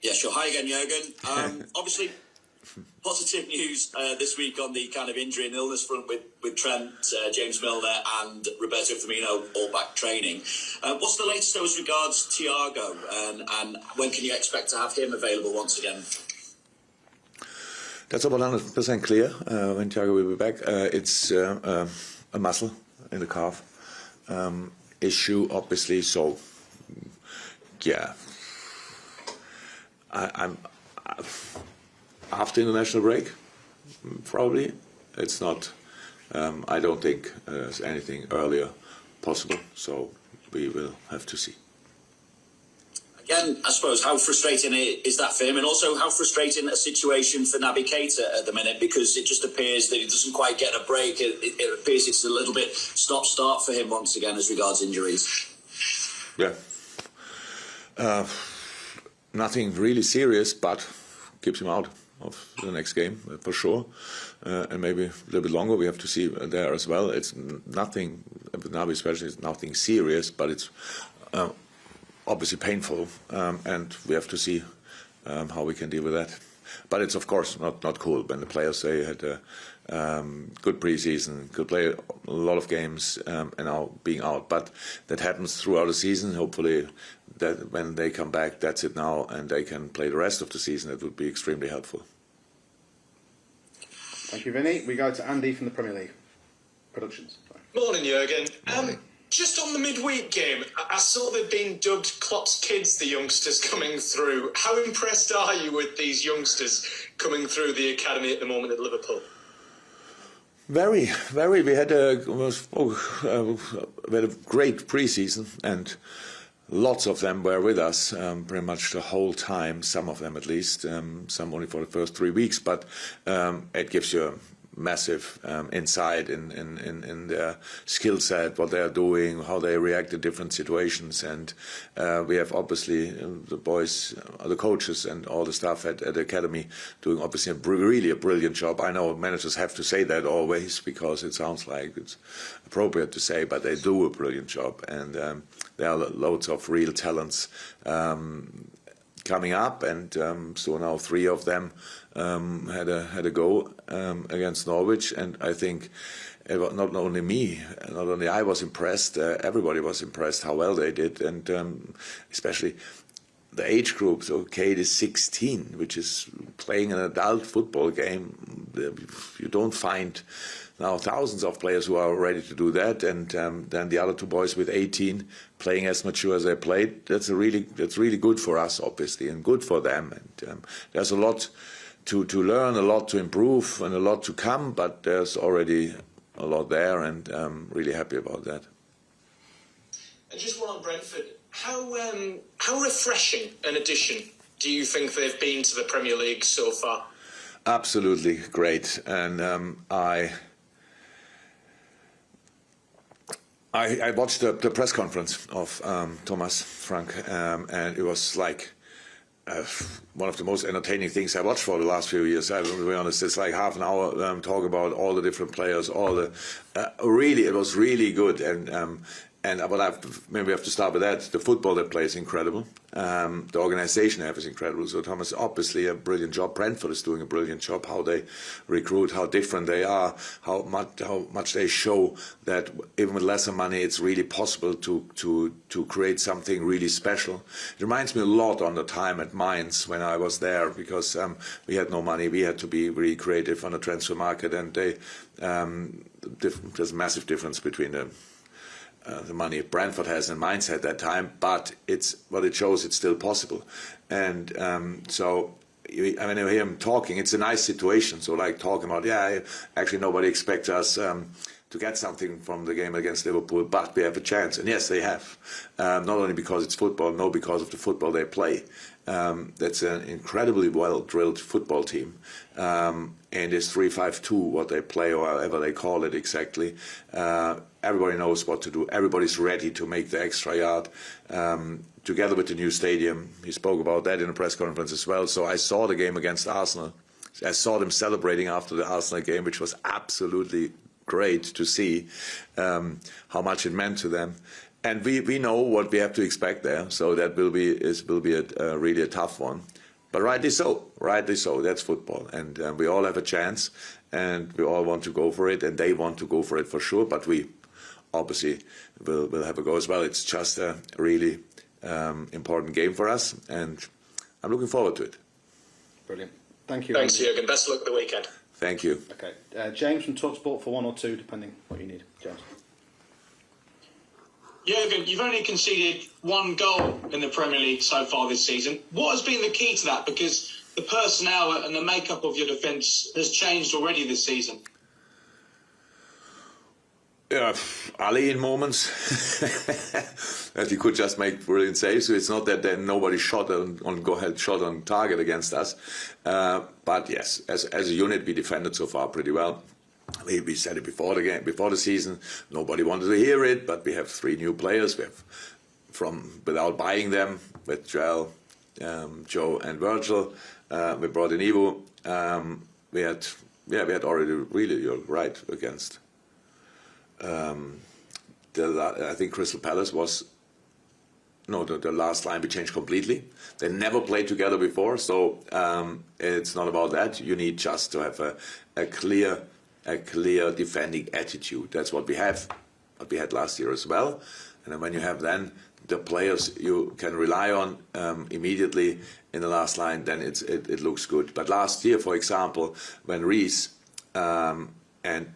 Yeah, sure. Hi again, Jürgen. Obviously, positive news this week on the kind of injury and illness front with Trent, James Milner and Roberto Firmino all back training. What's the latest as regards Thiago and when can you expect to have him available once again? That's about 100% clear when Thiago will be back. It's a muscle in the calf issue, obviously. So, yeah, I'm after international break, probably. It's not. I don't think there's anything earlier possible. So we will have to see. Again, I suppose, how frustrating is that for him, and also how frustrating a situation for Naby Keita at the minute, because it just appears that he doesn't quite get a break. It appears it's a little bit stop-start for him once again as regards injuries. Yeah. Nothing really serious, but keeps him out of the next game for sure, and maybe a little bit longer. We have to see there as well. It's nothing, with Naby especially, it's nothing serious, but it's obviously painful, and we have to see how we can deal with that. But it's of course not cool when the players say had a good preseason, could play a lot of games, and now being out. But that happens throughout the season. Hopefully, that when they come back, that's it now, and they can play the rest of the season. It would be extremely helpful. Thank you, Vinny. We go to Andy from the Premier League Productions. Morning, Jürgen. Morning. Just on the midweek game, I saw they've been dubbed Klopp's kids, the youngsters coming through. How impressed are you with these youngsters coming through the academy at the moment at Liverpool? Very, very. We had a great preseason, and lots of them were with us pretty much the whole time. Some of them, at least, some only for the first 3 weeks. But it gives you massive insight in their skill set, what they are doing, how they react to different situations, and we have obviously the boys, the coaches, and all the staff at the academy doing obviously really a brilliant job. I know managers have to say that always because it sounds like it's appropriate to say, but they do a brilliant job, and there are loads of real talents coming up, and so now 3 of them had a go against Norwich, and I think not only me, not only I was impressed, everybody was impressed how well they did, and especially the age group. So Kate is 16, which is playing an adult football game. You don't find now thousands of players who are ready to do that, and then the other 2 boys with 18 playing as mature as they played. That's really good for us, obviously, and good for them. And there's a lot to learn, a lot to improve, and a lot to come. But there's already a lot there, and I'm really happy about that. And just one on Brentford. How refreshing an addition do you think they've been to the Premier League so far? Absolutely great, and I watched the press conference of Thomas Frank, and it was like one of the most entertaining things I watched for the last few years. I will be honest, it's like half an hour talk about all the different players, all the really, it was really good, and but maybe we have to start with that. The football they play is incredible. The organisation they have is incredible. So Thomas, obviously, a brilliant job. Brentford is doing a brilliant job. How they recruit, how different they are, how much they show that even with lesser money, it's really possible to create something really special. It reminds me a lot on the time at Mainz when I was there, because we had no money. We had to be really creative on the transfer market, and there's a massive difference between the money Brentford has and Mainz at that time, but it shows it's still possible. And so I mean, I hear him talking, it's a nice situation. So like talking about, actually nobody expects us to get something from the game against Liverpool, but we have a chance. And yes, they have. Not only because it's football, no, because of the football they play. That's an incredibly well-drilled football team. And it's 3-5-2, what they play, or however they call it exactly. Everybody knows what to do. Everybody's ready to make the extra yard. Together with the new stadium, he spoke about that in a press conference as well. So I saw the game against Arsenal. I saw them celebrating after the Arsenal game, which was absolutely great to see how much it meant to them. And we know what we have to expect there. So that will be really a tough one. But rightly so, that's football. And we all have a chance, and we all want to go for it, and they want to go for it for sure, but we obviously will have a go as well. It's just a really important game for us, and I'm looking forward to it. Brilliant. Thank you. Thanks, Andy. Jürgen. Best of luck at the weekend. Thank you. Okay. James from TalkSport for 1 or 2, depending what you need. James. Jürgen, you've only conceded 1 goal in the Premier League so far this season. What has been the key to that? Because the personnel and the makeup of your defence has changed already this season. Ali in moments that he could just make brilliant saves. So it's not that then nobody shot on target against us. But yes, as a unit, we defended so far pretty well. We said it before the game, before the season. Nobody wanted to hear it, but we have 3 new players. We have without buying them with Joel, Joe, and Virgil. We brought in Ivo. We had already really, you're right, against. I think Crystal Palace was the last line we changed completely. They never played together before, so it's not about that. You need just to have a clear defending attitude. That's what we have, what we had last year as well. And then when you have then the players you can rely on immediately in the last line, then it looks good. But last year, for example, when Reece and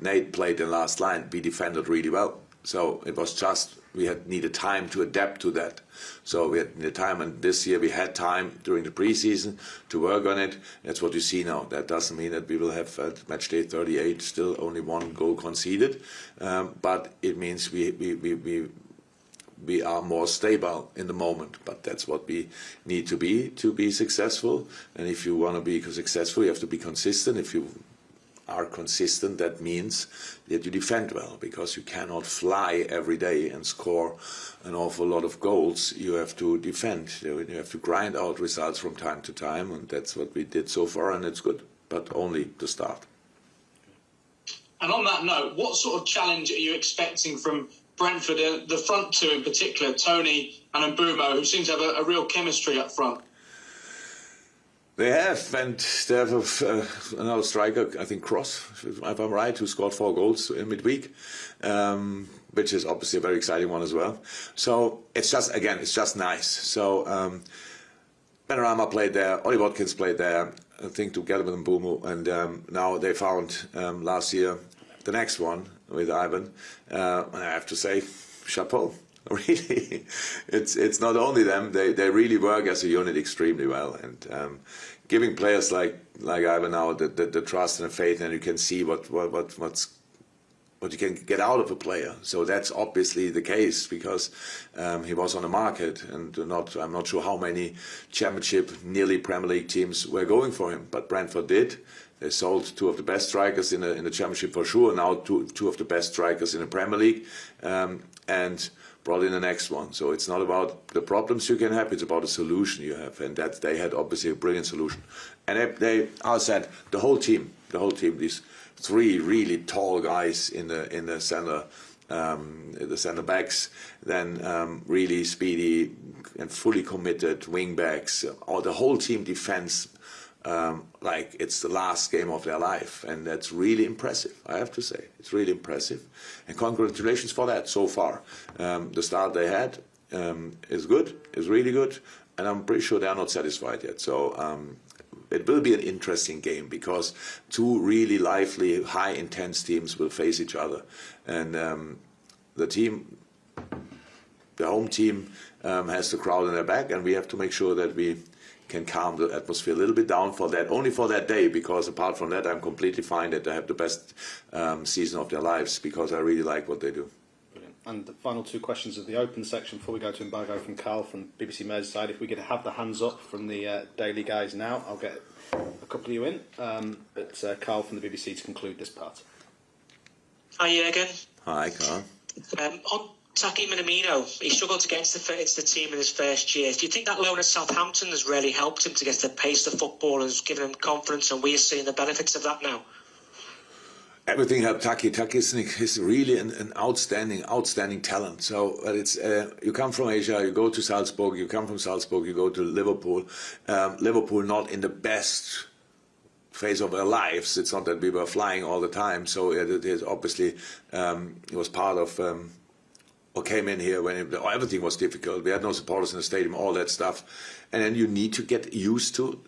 Nate played in the last line, we defended really well. So it was just, we needed time to adapt to that. So we had the time, and this year we had time during the preseason to work on it. That's what you see now. That doesn't mean that we will have at match day 38 still only 1 goal conceded, but it means we are more stable in the moment. But that's what we need to be successful. And if you want to be successful, you have to be consistent. If you are consistent, that means that you defend well, because you cannot fly every day and score an awful lot of goals. You have to defend. You have to grind out results from time to time, and that's what we did so far, and it's good, but only the start. And on that note, what sort of challenge are you expecting from Brentford, the front 2 in particular, Tony and Mbeumo, who seem to have a real chemistry up front? They have, and they have another striker, I think Cross, if I'm right, who scored 4 goals in midweek, which is obviously a very exciting one as well. So it's just nice. So Panorama played there, Ollie Watkins played there, I think together with Mbeumo, and now they found last year the next one with Ivan, and I have to say, chapeau. Really, it's not only them; they really work as a unit extremely well, and giving players like Ivan now the trust and the faith, and you can see what you can get out of a player. So that's obviously the case, because he was on the market, and I'm not sure how many Championship, nearly Premier League teams were going for him, but Brentford did. They sold 2 of the best strikers in the Championship for sure. Now two of the best strikers in the Premier League, and brought in the next one. So it's not about the problems you can have, it's about the solution you have, and that they had obviously a brilliant solution. And they I said the whole team, these 3 really tall guys in the center backs, then really speedy and fully committed wing backs, or the whole team defense. Like it's the last game of their life, and that's really impressive. I have to say, it's really impressive, and congratulations for that so far. The start they had is good, is really good, and I'm pretty sure they are not satisfied yet. So it will be an interesting game, because 2 really lively, high intense teams will face each other, and the home team has the crowd in their back, and we have to make sure that we can calm the atmosphere a little bit down only for that day, because apart from that, I'm completely fine that they have the best season of their lives, because I really like what they do. Brilliant. And the final 2 questions of the open section before we go to embargo from Carl from BBC Merseyside. If we could have the hands up from the Daily guys now, I'll get a couple of you in. But Carl from the BBC to conclude this part. Hi Jürgen. Hi, Carl. On Taki Minamino, he struggled to get into the team in his first year. Do you think that loan at Southampton has really helped him to get the pace of football and has given him confidence, and we're seeing the benefits of that now? Everything helped Taki. Taki is really an outstanding talent. So it's you come from Asia, you go to Salzburg, you come from Salzburg, you go to Liverpool. Liverpool not in the best phase of their lives. It's not that we were flying all the time. So it is obviously it was part of or came in here when everything was difficult. We had no supporters in the stadium, all that stuff, and then you need to get used to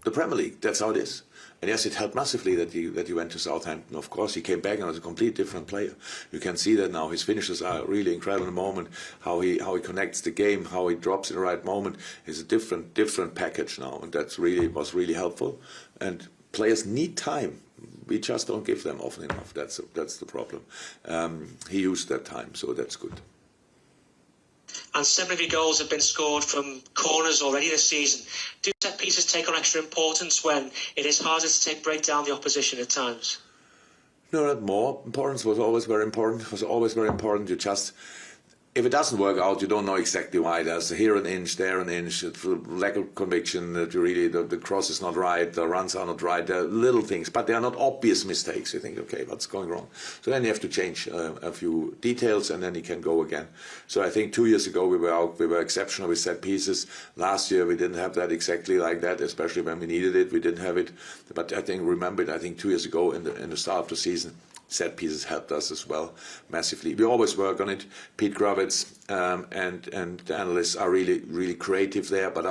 the Premier League. That's how it is. And yes, it helped massively that he went to Southampton. Of course, he came back and was a complete different player. You can see that now. His finishes are really incredible in the moment. How he connects the game, how he drops in the right moment is a different package now, and was really helpful. And players need time. We just don't give them often enough. That's the problem. He used that time, so that's good. And 7 of your goals have been scored from corners already this season. Do set pieces take on extra importance when it is harder to break down the opposition at times? No, not more. Importance was always very important. You just, if it doesn't work out, you don't know exactly why. There's here an inch, there an inch, lack of conviction that you really, the cross is not right, the runs are not right. There are little things, but they are not obvious mistakes. You think, okay, what's going wrong? So then you have to change a few details, and then you can go again. So I think 2 years ago we were exceptional with set pieces. Last year we didn't have that exactly like that, especially when we needed it. We didn't have it. But I think 2 years ago in the start of the season, set pieces helped us as well massively. We always work on it. Pete Gravitz and the analysts are really creative there, but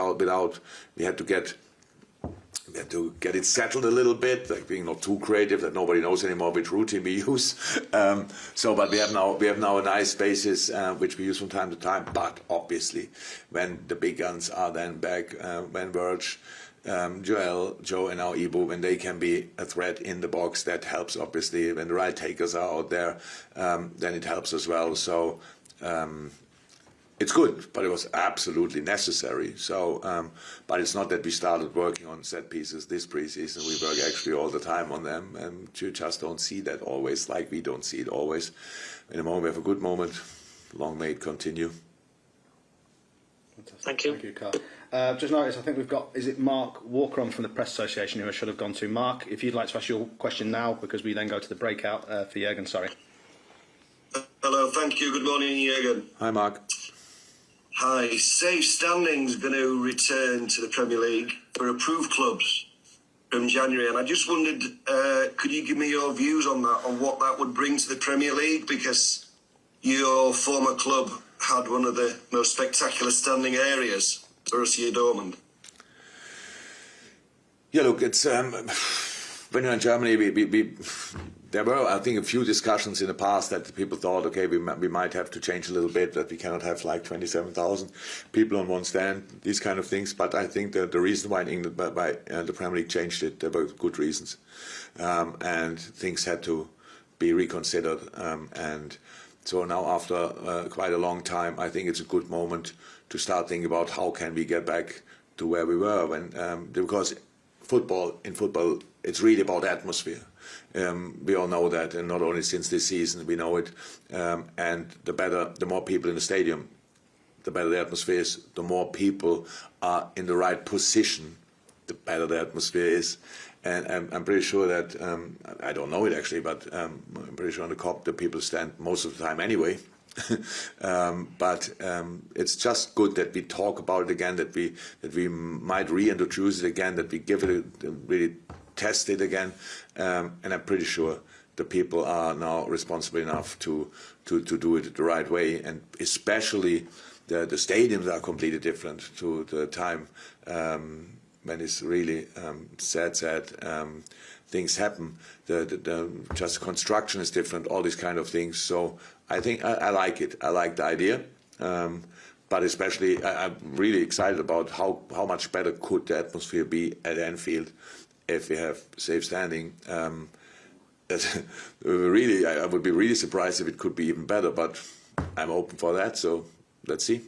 we had to get it settled a little bit, like being not too creative that nobody knows anymore which routine we use. But we have now a nice basis which we use from time to time. But obviously, when the big guns are then back, when Verge, Joe and now Ibu, when they can be a threat in the box, that helps obviously. When the right takers are out there, then it helps as well. So it's good, but it was absolutely necessary. So, but it's not that we started working on set pieces this preseason. We work actually all the time on them, and you just don't see that always, like we don't see it always. In a moment we have a good moment. Long may it continue. Fantastic. Thank you. Thank you, Carl. Just noticed, I think we've got, is it Mark Walker on from the Press Association who I should have gone to. Mark, if you'd like to ask your question now, because we then go to the breakout for Jürgen, sorry. Hello, thank you. Good morning, Jürgen. Hi, Mark. Hi. Safe Standing's going to return to the Premier League for approved clubs from January, and I just wondered, could you give me your views on that, on what that would bring to the Premier League? Because your former club had one of the most spectacular standing areas, Borussia Dortmund. Yeah, look, it's when you're in Germany, there were, I think, a few discussions in the past that people thought, okay, we might have to change a little bit, that we cannot have like 27,000 people on one stand, these kind of things. But I think that the reason why in England, the Premier League changed it, there were good reasons, and things had to be reconsidered. And so now, after quite a long time, I think it's a good moment to start thinking about how can we get back to where we were when, because football, it's really about atmosphere. We all know that, and not only since this season, we know it. And the more people in the stadium, the better the atmosphere is. The more people are in the right position, the better the atmosphere is. And I'm pretty sure that, I don't know it actually, but I'm pretty sure on the COP the people stand most of the time anyway. But it's just good that we talk about it again, that we might reintroduce it again, that we give it really test it again, and I'm pretty sure the people are now responsible enough to do it the right way, and especially the stadiums are completely different to the time when it's really sad things happen. The just construction is different, all these kind of things. So I think I like it. I like the idea. But especially, I'm really excited about how much better could the atmosphere be at Anfield if we have safe standing. Really, I would be really surprised if it could be even better, but I'm open for that, so let's see.